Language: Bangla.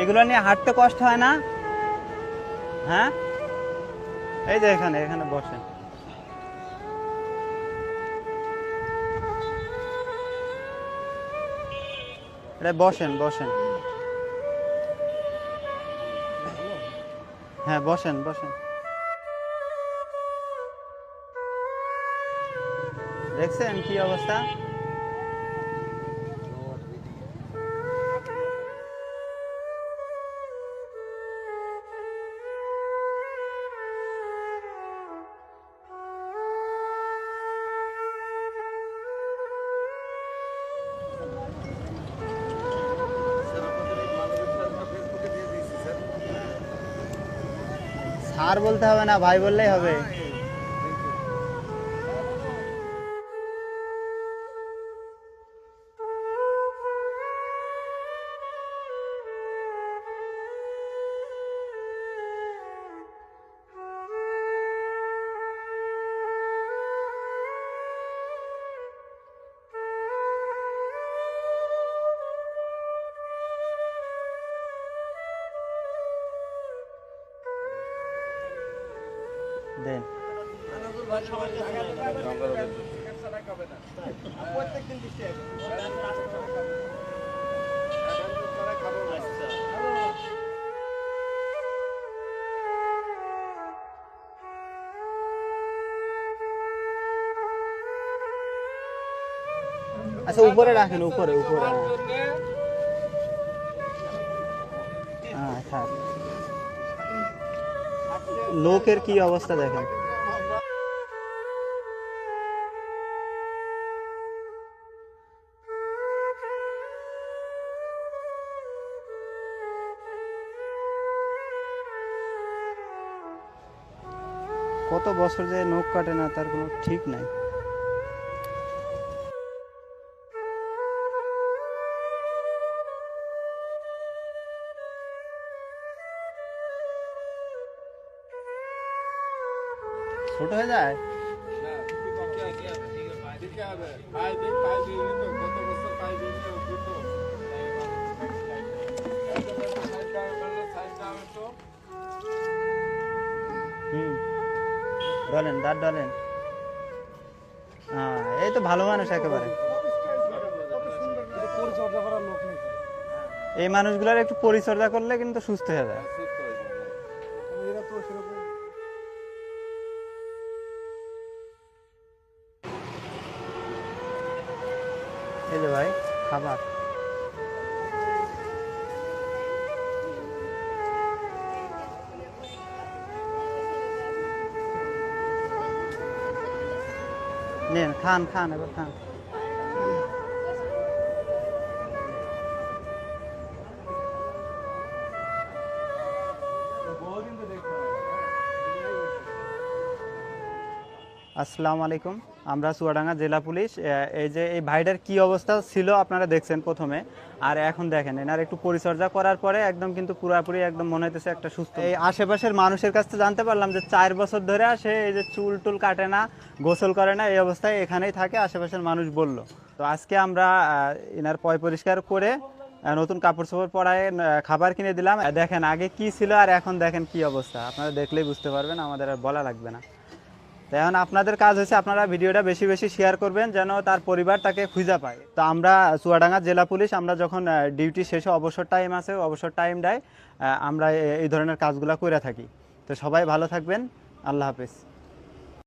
এগুলো নিয়ে হাঁটতে কষ্ট হয় না? হ্যাঁ, এই যে এখানে এখানে বসেন। বসেন বসেন। হ্যাঁ বসেন বসেন। দেখছেন কি অবস্থা? স্যার বলতে হবে না, ভাই বললেই হবে। দেন। আচ্ছা উপরে রাখেন, উপরে উপরে। হ্যাঁ থাক। লোকের কি অবস্থা দেখেন। কত বছর যে নখ কাটে না তার কোনো ঠিক নাই। ছোট হয়ে যায়। ডলেন, দাঁত ডলেন। হ্যাঁ এই তো ভালো মানুষ একেবারে। এই মানুষগুলোর একটু পরিচর্যা করলে কিন্তু সুস্থ হয়ে যায়। এই যে ভাই খাবার। নেন খান খান এবার খান। আসসালামু আলাইকুম, আমরা চুয়াডাঙ্গা জেলা পুলিশ। এই যে এই ভাইটার কি অবস্থা ছিল আপনারা দেখছেন প্রথমে, আর এখন দেখেন এনার একটু পরিচর্যা করার পরে একদম কিন্তু পুরোপুরি একদম মনে হইতেছে একটা সুস্থ। এই আশেপাশের মানুষের কাছ থেকে জানতে পারলাম যে 4 বছর ধরে সে এই যে চুল টুল কাটে না, গোসল করে না, এই অবস্থায় এখানেই থাকে, আশেপাশের মানুষ বলল। তো আজকে আমরা এনার পয় পরিষ্কার করে নতুন কাপড় চোপড় পরায় খাবার কিনে দিলাম। দেখেন আগে কি ছিল আর এখন দেখেন কি অবস্থা, আপনারা দেখলেই বুঝতে পারবেন, আমাদের আর বলা লাগবে না। তো এখন আপনাদের কাজ হচ্ছে আপনারা ভিডিওটা বেশি বেশি শেয়ার করবেন যেন তার পরিবার তাকে খুঁজে পায়। তো আমরা চুয়াডাঙ্গা জেলা পুলিশ, আমরা যখন ডিউটি শেষে অবসর টাইম আছে, অবসর টাইম দেয় আমরা এই ধরনের কাজগুলো করে থাকি। তো সবাই ভালো থাকবেন, আল্লাহ হাফেজ।